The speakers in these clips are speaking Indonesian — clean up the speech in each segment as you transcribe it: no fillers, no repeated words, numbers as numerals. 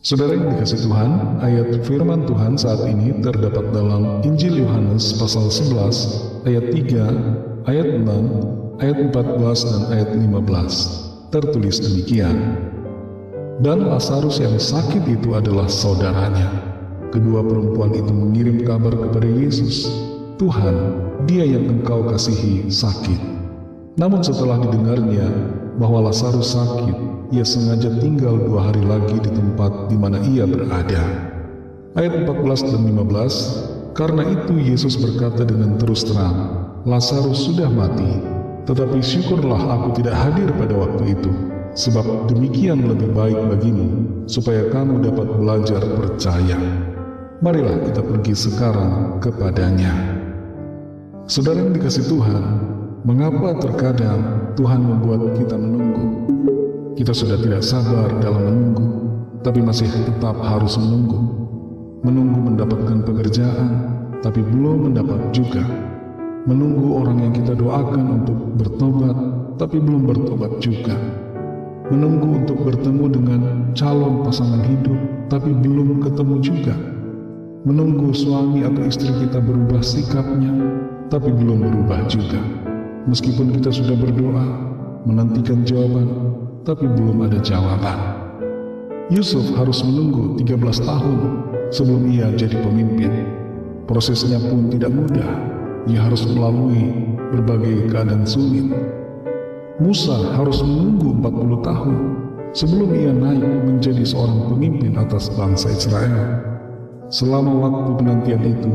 Saudara yang dikasih Tuhan, ayat firman Tuhan saat ini terdapat dalam Injil Yohanes pasal 11, ayat 3, ayat 6, ayat 14, dan ayat 15. Tertulis demikian. Dan Lazarus yang sakit itu adalah saudaranya. Kedua perempuan itu mengirim kabar kepada Yesus, "Tuhan, dia yang engkau kasihi sakit." Namun setelah didengarnya bahwa Lazarus sakit, ia sengaja tinggal 2 hari lagi di tempat di mana ia berada. Ayat 14 dan 15, karena itu Yesus berkata dengan terus terang, "Lazarus sudah mati, tetapi syukurlah aku tidak hadir pada waktu itu, sebab demikian lebih baik bagimu, supaya kamu dapat belajar percaya." Marilah kita pergi sekarang kepadanya. Saudara yang dikasih Tuhan, mengapa terkadang Tuhan membuat kita menunggu? Kita sudah tidak sabar dalam menunggu, tapi masih tetap harus menunggu. Menunggu mendapatkan pekerjaan, tapi belum mendapat juga. Menunggu orang yang kita doakan untuk bertobat, tapi belum bertobat juga. Menunggu untuk bertemu dengan calon pasangan hidup, tapi belum ketemu juga. Menunggu suami atau istri kita berubah sikapnya, tapi belum berubah juga. Meskipun kita sudah berdoa, menantikan jawaban, tapi belum ada jawaban. Yusuf harus menunggu 13 tahun sebelum ia jadi pemimpin. Prosesnya pun tidak mudah. Ia harus melalui berbagai keadaan sulit. Musa harus menunggu 40 tahun sebelum ia naik menjadi seorang pemimpin atas bangsa Israel. Selama waktu penantian itu,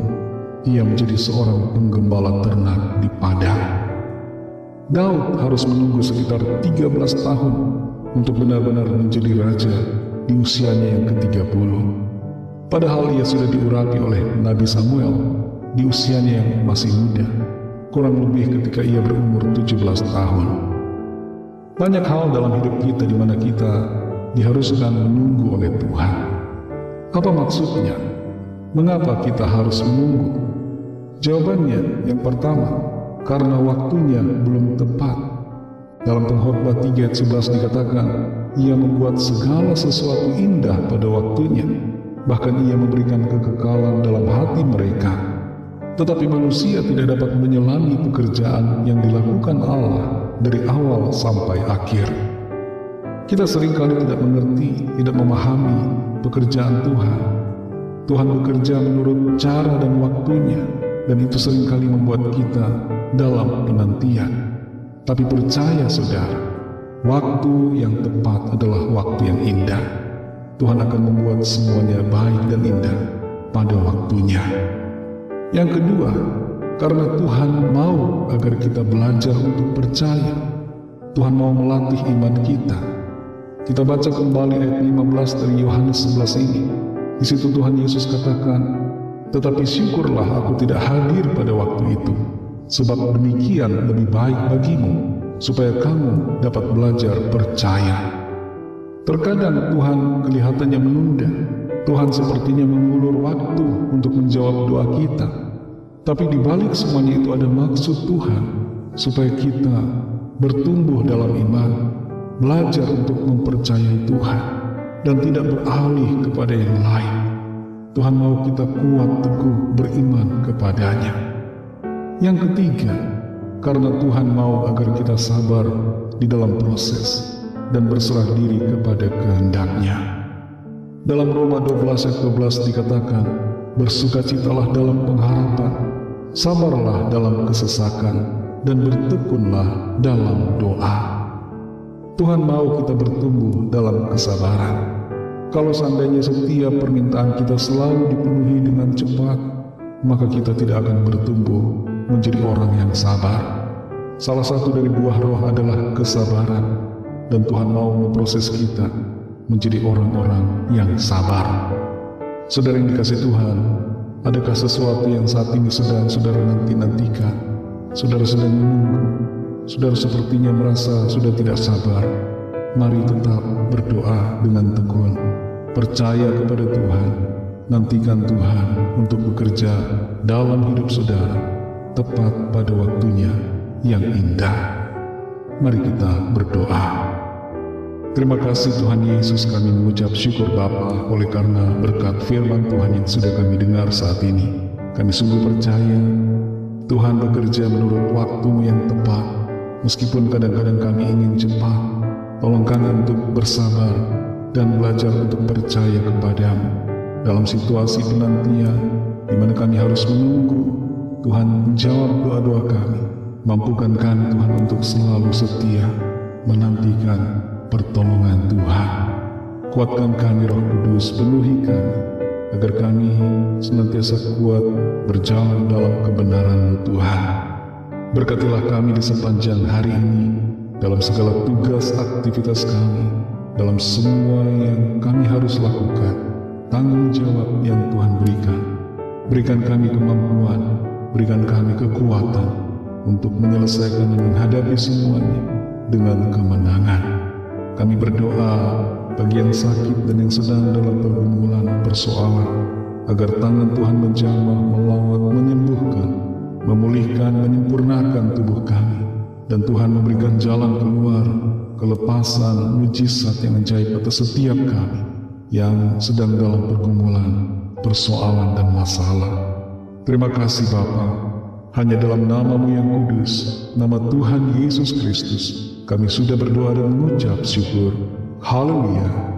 ia menjadi seorang penggembala ternak di padang. Daud harus menunggu sekitar 13 tahun untuk benar-benar menjadi raja di usianya yang ke-30. Padahal ia sudah diurapi oleh Nabi Samuel di usianya yang masih muda, kurang lebih ketika ia berumur 17 tahun. Banyak hal dalam hidup kita di mana kita diharuskan menunggu oleh Tuhan. Apa maksudnya? Mengapa kita harus menunggu? Jawabannya yang pertama, karena waktunya belum tepat. Dalam Pengkhotbah 3 ayat 11 dikatakan, ia membuat segala sesuatu indah pada waktunya, bahkan ia memberikan kekekalan dalam hati mereka. Tetapi manusia tidak dapat menyelami pekerjaan yang dilakukan Allah dari awal sampai akhir. Kita seringkali tidak mengerti, tidak memahami pekerjaan Tuhan. Tuhan bekerja menurut cara dan waktunya, dan itu seringkali membuat kita dalam penantian. Tapi percaya saudara, waktu yang tepat adalah waktu yang indah. Tuhan akan membuat semuanya baik dan indah pada waktunya. Yang kedua, karena Tuhan mau agar kita belajar untuk percaya. Tuhan mau melatih iman kita. Kita baca kembali ayat 15 dari Yohanes 11 ini. Di situ Tuhan Yesus katakan, "Tetapi syukurlah aku tidak hadir pada waktu itu, sebab demikian lebih baik bagimu, supaya kamu dapat belajar percaya." Terkadang Tuhan kelihatannya menunda. Tuhan sepertinya mengulur waktu untuk menjawab doa kita. Tapi di balik semuanya itu ada maksud Tuhan, supaya kita bertumbuh dalam iman, belajar untuk mempercayai Tuhan, dan tidak beralih kepada yang lain. Tuhan mau kita kuat teguh beriman kepadanya. Yang ketiga, karena Tuhan mau agar kita sabar di dalam proses dan berserah diri kepada kehendak-Nya. Dalam Roma 12 ayat 12 dikatakan, "Bersukacitalah dalam pengharapan, sabarlah dalam kesesakan, dan bertekunlah dalam doa." Tuhan mau kita bertumbuh dalam kesabaran. Kalau seandainya setiap permintaan kita selalu dipenuhi dengan cepat, maka kita tidak akan bertumbuh menjadi orang yang sabar. Salah satu dari buah roh adalah kesabaran, dan Tuhan mau memproses kita menjadi orang-orang yang sabar. Saudara yang dikasih Tuhan, adakah sesuatu yang saat ini sedang saudara nanti-nantikan? Saudara sedang menunggu, saudara sepertinya merasa sudah tidak sabar. Mari tetap berdoa dengan tekun, percaya kepada Tuhan, nantikan Tuhan untuk bekerja dalam hidup saudara, tepat pada waktunya yang indah. Mari kita berdoa. Terima kasih Tuhan Yesus, kami mengucap syukur Bapa oleh karena berkat firman Tuhan yang sudah kami dengar saat ini. Kami sungguh percaya Tuhan bekerja menurut waktu-Mu yang tepat. Meskipun kadang-kadang kami ingin cepat, tolong kami untuk bersabar dan belajar untuk percaya kepada-Mu. Dalam situasi penantian di mana kami harus menunggu, Tuhan menjawab doa-doa kami. Mampukan kami Tuhan untuk selalu setia menantikan pertolongan Tuhan. Kuatkan kami Roh Kudus, penuhi kami, agar kami senantiasa kuat berjalan dalam kebenaran Tuhan. Berkatilah kami di sepanjang hari ini, dalam segala tugas aktivitas kami, dalam semua yang kami harus lakukan, tanggung jawab yang Tuhan berikan. Berikan kami kemampuan, berikan kami kekuatan untuk menyelesaikan dan menghadapi semuanya dengan kemenangan. Kami berdoa bagi yang sakit dan yang sedang dalam pergumulan persoalan, agar tangan Tuhan menjamah, melawat, menyembuhkan, memulihkan, menyempurnakan tubuh kami, dan Tuhan memberikan jalan keluar, kelepasan, mujizat yang ajaib atas setiap kami yang sedang dalam pergumulan, persoalan, dan masalah. Terima kasih Bapa, hanya dalam nama-Mu yang kudus, nama Tuhan Yesus Kristus, kami sudah berdoa dan mengucap syukur. Haleluya.